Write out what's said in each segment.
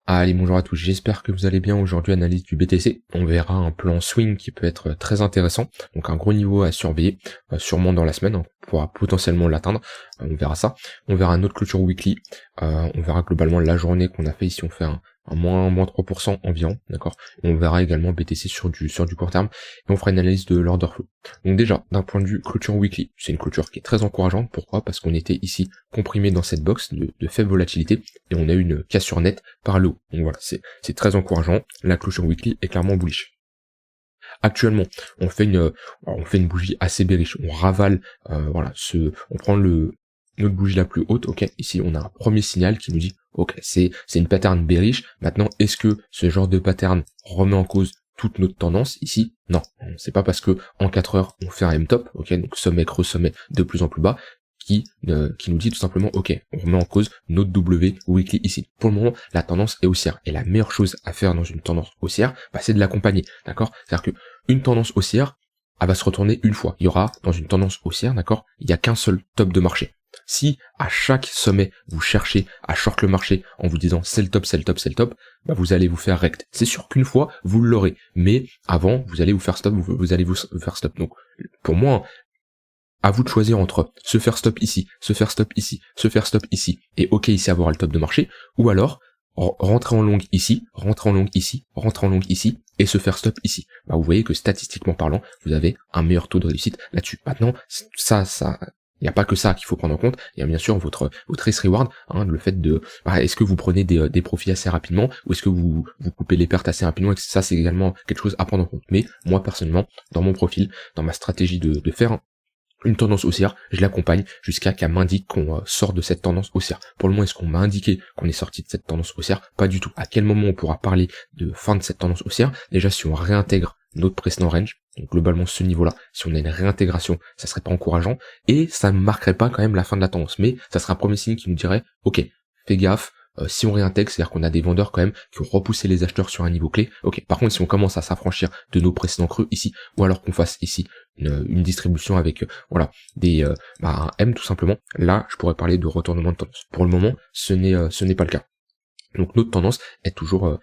Allez, bonjour à tous, j'espère que vous allez bien. Aujourd'hui, analyse du BTC. On verra un plan swing qui peut être très intéressant, donc un gros niveau à surveiller, sûrement dans la semaine, hein, on pourra potentiellement l'atteindre, on verra ça. On verra notre clôture weekly, on verra globalement la journée qu'on a fait ici, on fait un moins 3% environ, d'accord. On verra également BTC sur du court terme, et on fera une analyse de l'order flow. Donc déjà, d'un point de vue clôture weekly, c'est une clôture qui est très encourageante. Pourquoi? Parce qu'on était ici comprimé dans cette box de faible volatilité, et on a eu une cassure nette par le haut. Donc voilà, c'est très encourageant. La clôture weekly est clairement bullish. Actuellement, on fait une bougie assez bearish. On ravale, on prend notre bougie la plus haute. Ok, ici on a un premier signal qui nous dit, ok, c'est une pattern bearish. Maintenant, est-ce que ce genre de pattern remet en cause toute notre tendance ici? Non, c'est pas parce que en 4 heures on fait un M-top, ok, donc sommet creux sommet de plus en plus bas, qui nous dit tout simplement, ok, on remet en cause notre W weekly ici. Pour le moment, la tendance est haussière, et la meilleure chose à faire dans une tendance haussière, c'est de l'accompagner, d'accord? C'est-à-dire que une tendance haussière, elle va se retourner une fois. Il y aura, dans une tendance haussière, d'accord, il n'y a qu'un seul top de marché. Si à chaque sommet, vous cherchez à short le marché en vous disant c'est le top, c'est le top, c'est le top, vous allez vous faire rect. C'est sûr qu'une fois, vous l'aurez, mais avant, vous allez vous faire stop, vous allez vous faire stop. Donc, pour moi, à vous de choisir entre se faire stop ici, se faire stop ici, se faire stop ici, et ok ici avoir le top de marché, ou alors rentrer en longue ici, rentrer en longue ici, rentrer en longue ici, et se faire stop ici. Vous voyez que statistiquement parlant, vous avez un meilleur taux de réussite là-dessus. Maintenant, ça, il n'y a pas que ça qu'il faut prendre en compte, il y a bien sûr votre risk reward, hein, le fait de, est-ce que vous prenez des profits assez rapidement, ou est-ce que vous coupez les pertes assez rapidement, et ça c'est également quelque chose à prendre en compte. Mais moi personnellement, dans mon profil, dans ma stratégie de faire une tendance haussière, je l'accompagne jusqu'à qu'elle m'indique qu'on sort de cette tendance haussière. Pour le moment, est-ce qu'on m'a indiqué qu'on est sorti de cette tendance haussière? Pas du tout. À quel moment on pourra parler de fin de cette tendance haussière? Déjà, si on réintègre notre précédent range, donc globalement ce niveau-là, si on a une réintégration, ça serait pas encourageant, et ça ne marquerait pas quand même la fin de la tendance, mais ça serait un premier signe qui nous dirait, ok, fais gaffe, si on réintègre, c'est-à-dire qu'on a des vendeurs quand même qui ont repoussé les acheteurs sur un niveau clé. Ok, par contre, si on commence à s'affranchir de nos précédents creux ici, ou alors qu'on fasse ici une distribution avec un M tout simplement, là je pourrais parler de retournement de tendance. Pour le moment, ce n'est pas le cas. Donc notre tendance est toujours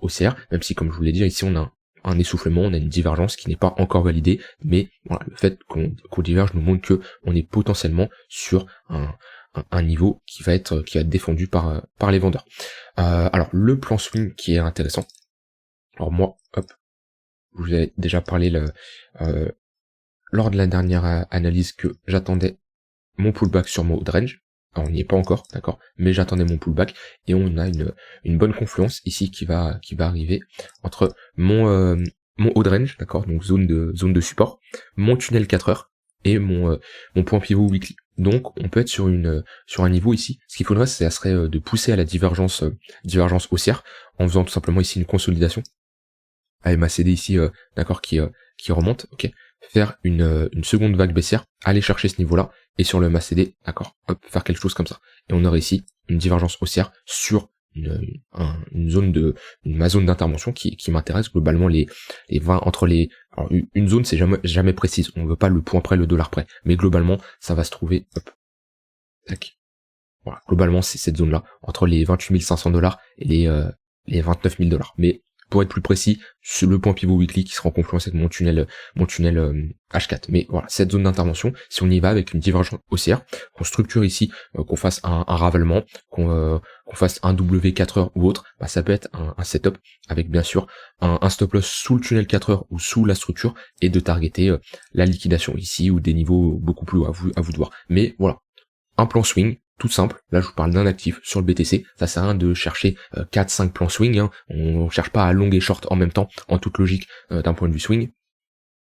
haussière, même si comme je vous l'ai dit, ici on a un essoufflement, on a une divergence qui n'est pas encore validée, mais voilà, le fait qu'on diverge nous montre que on est potentiellement sur un niveau qui va être défendu par les vendeurs. Alors le plan swing qui est intéressant. Alors moi, hop, je vous ai déjà parlé lors de la dernière analyse que j'attendais mon pullback sur mon haut range. Alors, on n'y est pas encore, d'accord, mais j'attendais mon pullback, et on a une bonne confluence ici qui va arriver entre mon haut range, d'accord, donc zone de support, mon tunnel 4 heures et mon point pivot weekly. Donc on peut être sur un niveau ici. Ce qu'il faudrait, ça serait de pousser à la divergence haussière en faisant tout simplement ici une consolidation à MACD ici, d'accord, qui remonte, ok, faire une seconde vague baissière, aller chercher ce niveau-là, et sur le MACD, d'accord, hop, faire quelque chose comme ça. Et on aurait ici une divergence haussière sur ma zone d'intervention qui m'intéresse globalement, les 20 entre les, alors une zone c'est jamais précise, on veut pas le point près, le dollar près, mais globalement ça va se trouver, hop, tac, voilà, globalement c'est cette zone là entre les 28 500 $ et les 29 000 $. Mais pour être plus précis, sur le point pivot weekly qui sera en confluence avec mon tunnel H4. Mais voilà, cette zone d'intervention, si on y va avec une divergence haussière, qu'on structure ici, qu'on fasse un ravalement, qu'on fasse un W4 heures ou autre, ça peut être un setup avec bien sûr un stop loss sous le tunnel 4 heures ou sous la structure, et de targeter la liquidation ici ou des niveaux beaucoup plus hauts, à vous de voir. Mais voilà, un plan swing, tout simple. Là je vous parle d'un actif sur le BTC, ça sert à rien de chercher 4-5 plans swing, hein. On cherche pas à long et short en même temps, en toute logique, d'un point de vue swing.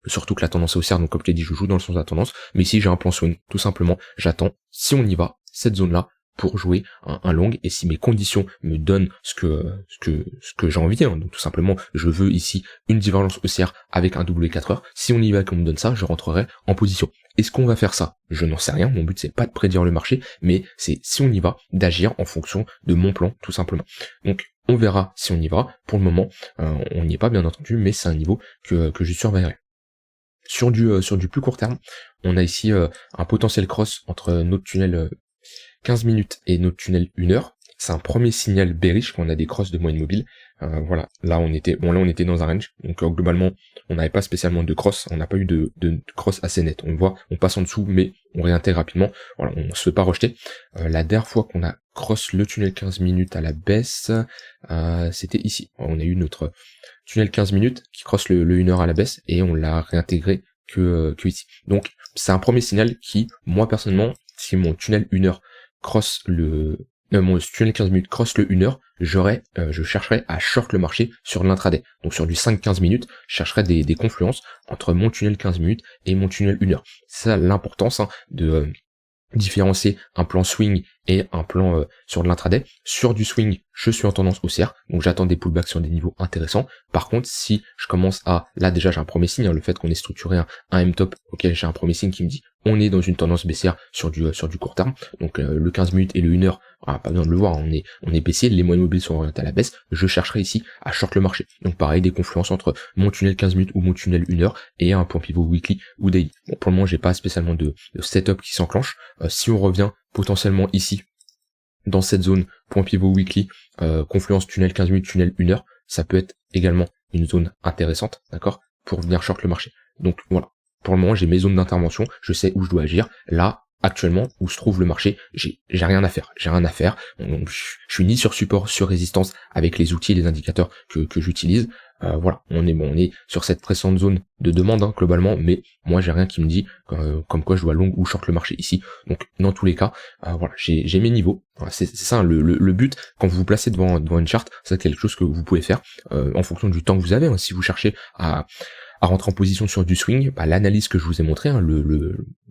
Surtout que la tendance est haussière, donc comme je l'ai dit, je joue dans le sens de la tendance. Mais ici j'ai un plan swing, tout simplement, j'attends, si on y va, cette zone là, pour jouer un long, et si mes conditions me donnent ce que j'ai envie, hein, donc tout simplement je veux ici une divergence haussière avec un W4 heures, si on y va et qu'on me donne ça, je rentrerai en position. Est-ce qu'on va faire ça? Je n'en sais rien, mon but c'est pas de prédire le marché, mais c'est, si on y va, d'agir en fonction de mon plan, tout simplement. Donc on verra si on y va. Pour le moment, on n'y est pas bien entendu, mais c'est un niveau que je surveillerai. Sur du plus court terme, on a ici un potentiel cross entre notre tunnel 15 minutes et notre tunnel 1 heure, c'est un premier signal bearish quand on a des crosses de moyenne mobile. Voilà, là on était dans un range, donc globalement on n'avait pas spécialement de cross, on n'a pas eu de cross assez net. On voit, on passe en dessous, mais on réintègre rapidement. Voilà, on se fait pas rejeter. La dernière fois qu'on a cross le tunnel 15 minutes à la baisse, c'était ici. On a eu notre tunnel 15 minutes qui cross le 1 heure à la baisse et on l'a réintégré que ici. Donc c'est un premier signal qui, moi personnellement, si mon tunnel 1 heure cross mon tunnel 15 minutes cross le 1 heure, je chercherais à short le marché sur l'intraday. Donc sur du 5-15 minutes, je chercherais des confluences entre mon tunnel 15 minutes et mon tunnel 1 heure. C'est ça l'importance de différencier un plan swing et un plan sur de l'intraday. Sur du swing, je suis en tendance haussière, donc j'attends des pullbacks sur des niveaux intéressants. Par contre, si je commence là déjà j'ai un premier signe, le fait qu'on ait structuré un M-top, ok, j'ai un premier signe qui me dit on est dans une tendance baissière sur du court terme, donc le 15 minutes et le 1 heure, pas besoin de le voir, on est baissier, les moyennes mobiles sont orientées à la baisse, je chercherai ici à short le marché. Donc pareil, des confluences entre mon tunnel 15 minutes ou mon tunnel 1 heure et un point pivot weekly ou daily. Bon, pour le moment, j'ai pas spécialement de setup qui s'enclenche. Si on revient potentiellement ici, dans cette zone, point pivot weekly, confluence tunnel 15 minutes, tunnel 1 heure, ça peut être également une zone intéressante, d'accord, pour venir short le marché. Donc voilà, pour le moment, j'ai mes zones d'intervention, je sais où je dois agir. Là, actuellement, où se trouve le marché, j'ai rien à faire. Je suis ni sur support, sur résistance avec les outils et les indicateurs que j'utilise. Voilà, on est sur cette pressante zone de demande, hein, globalement, mais moi j'ai rien qui me dit comme quoi je dois long ou short le marché ici. Donc dans tous les cas, voilà, j'ai mes niveaux. Voilà, c'est ça, le but quand vous vous placez devant une charte, c'est quelque chose que vous pouvez faire en fonction du temps que vous avez, hein. Si vous cherchez à rentrer en position sur du swing, l'analyse que je vous ai montré, hein,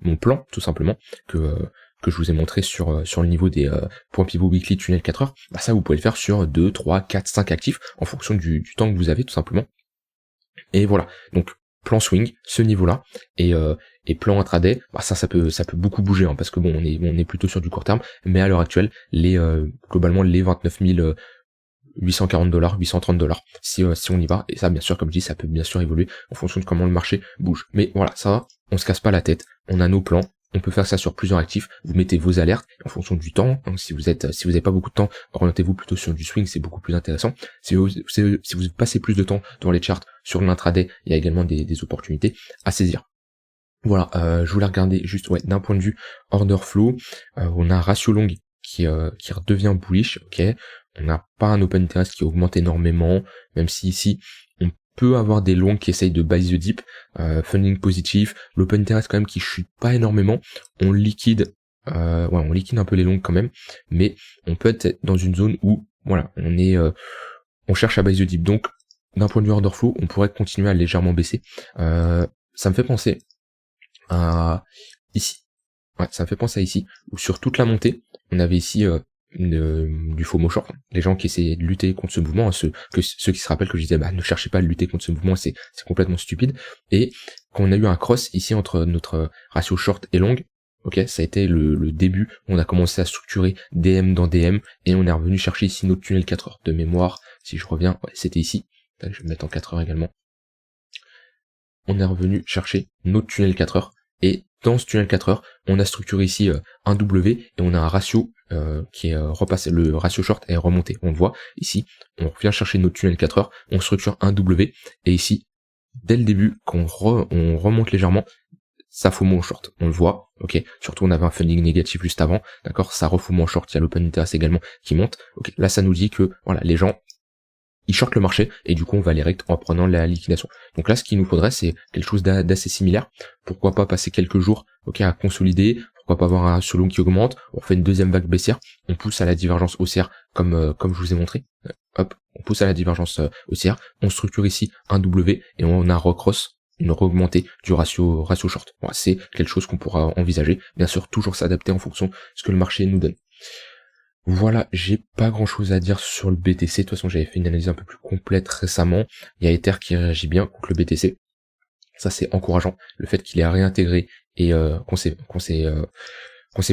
mon plan tout simplement que je vous ai montré sur le niveau des points pivot weekly tunnel 4 heures, ça vous pouvez le faire sur 2, 3, 4, 5 actifs en fonction du temps que vous avez tout simplement. Et voilà, donc plan swing, ce niveau-là, et plan intraday, ça peut beaucoup bouger, hein, parce que bon, on est plutôt sur du court terme, mais à l'heure actuelle, globalement les 29 840 $, 830 $, si on y va, et ça bien sûr comme je dis ça peut bien sûr évoluer en fonction de comment le marché bouge, mais voilà, ça on se casse pas la tête, on a nos plans, on peut faire ça sur plusieurs actifs, vous mettez vos alertes en fonction du temps, hein, si vous avez pas beaucoup de temps, orientez-vous plutôt sur du swing, c'est beaucoup plus intéressant. Si vous passez plus de temps dans les charts sur l'intraday, il y a également des opportunités à saisir. Voilà, je voulais regarder juste d'un point de vue order flow, on a un ratio long qui redevient bullish, ok. On n'a pas un open interest qui augmente énormément, même si ici on peut avoir des longs qui essayent de buy the dip, funding positif, l'open interest quand même qui chute pas énormément, on liquide un peu les longs quand même, mais on peut être dans une zone où voilà, on cherche à buy the dip. Donc d'un point de vue order flow, on pourrait continuer à légèrement baisser. Ça me fait penser à ici. Ouais, ça me fait penser à ici, où sur toute la montée, on avait ici du FOMO short, les gens qui essayaient de lutter contre ce mouvement, ceux qui se rappellent que je disais ne cherchez pas à lutter contre ce mouvement, c'est complètement stupide, et quand on a eu un cross ici entre notre ratio short et long, ok, ça a été le début, on a commencé à structurer DM dans DM, et on est revenu chercher ici notre tunnel 4 heures de mémoire, si je reviens, c'était ici, je vais me mettre en 4 heures également, on est revenu chercher notre tunnel 4 heures, et dans ce tunnel 4 heures, on a structuré ici un W, et on a un ratio qui est repassé, le ratio short est remonté, on le voit ici, on revient chercher notre tunnel 4 heures, on structure un W, et ici, dès le début, quand on remonte légèrement, ça FOMO en short, on le voit, ok, surtout on avait un funding négatif juste avant, d'accord, ça reFOMO en short, il y a l'open interest également qui monte, ok, là ça nous dit que, voilà, les gens, ils shortent le marché, et du coup on va les rect en prenant la liquidation. Donc là ce qu'il nous faudrait c'est quelque chose d'assez similaire, pourquoi pas passer quelques jours, ok, à consolider, pourquoi pas avoir un ratio long qui augmente, on fait une deuxième vague baissière, on pousse à la divergence haussière comme je vous ai montré, hop, on pousse à la divergence haussière, on structure ici un W, et on a recross, une re-augmentée du ratio short. Voilà, c'est quelque chose qu'on pourra envisager, bien sûr toujours s'adapter en fonction de ce que le marché nous donne. Voilà, j'ai pas grand chose à dire sur le BTC, de toute façon j'avais fait une analyse un peu plus complète récemment, il y a Ether qui réagit bien contre le BTC, ça c'est encourageant, le fait qu'il ait réintégré et qu'on s'est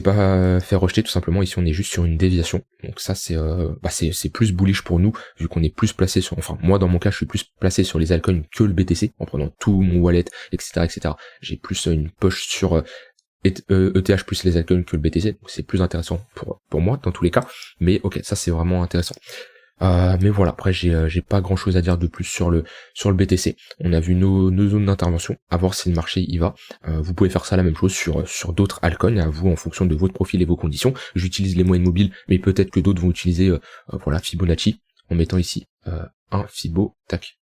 pas fait rejeter tout simplement, ici on est juste sur une déviation, donc ça c'est plus bullish pour nous, vu qu'on est plus placé sur, enfin moi dans mon cas je suis plus placé sur les altcoins que le BTC, en prenant tout mon wallet, etc. J'ai plus une poche sur ETH plus les altcoins que le BTC, donc c'est plus intéressant pour moi dans tous les cas, mais ok, ça c'est vraiment intéressant. Mais voilà, après j'ai pas grand chose à dire de plus sur le BTC. On a vu nos zones d'intervention, à voir si le marché y va. Vous pouvez faire ça la même chose sur d'autres altcoins, à vous en fonction de votre profil et vos conditions. J'utilise les moyennes mobiles, mais peut-être que d'autres vont utiliser voilà, Fibonacci, en mettant ici un Fibo, tac.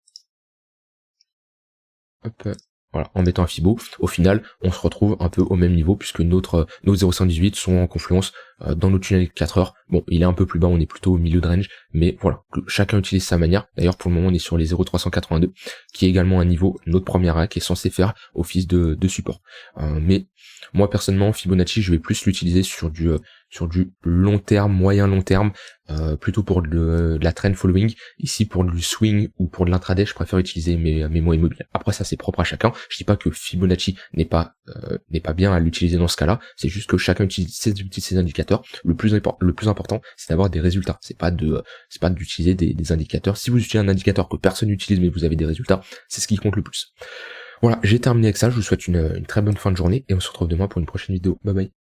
Hop, voilà, en mettant un Fibo, au final, on se retrouve un peu au même niveau puisque nos 0,118 sont en confluence dans notre tunnel de 4 heures. Bon, il est un peu plus bas, on est plutôt au milieu de range, mais voilà, chacun utilise sa manière. D'ailleurs, pour le moment, on est sur les 0,382, qui est également un niveau, notre première A, qui est censé faire office de support. Mais moi, personnellement, Fibonacci, je vais plus l'utiliser sur du long terme, moyen long terme, plutôt pour de la trend following. Ici, pour du swing ou pour de l'intraday, je préfère utiliser mes moyennes mobiles. Après, ça c'est propre à chacun. Je dis pas que Fibonacci n'est pas bien à l'utiliser dans ce cas-là. C'est juste que chacun utilise ses indicateurs. Le plus important, c'est d'avoir des résultats. C'est pas d'utiliser des indicateurs. Si vous utilisez un indicateur que personne n'utilise mais vous avez des résultats, c'est ce qui compte le plus. Voilà, j'ai terminé avec ça. Je vous souhaite une très bonne fin de journée et on se retrouve demain pour une prochaine vidéo. Bye bye.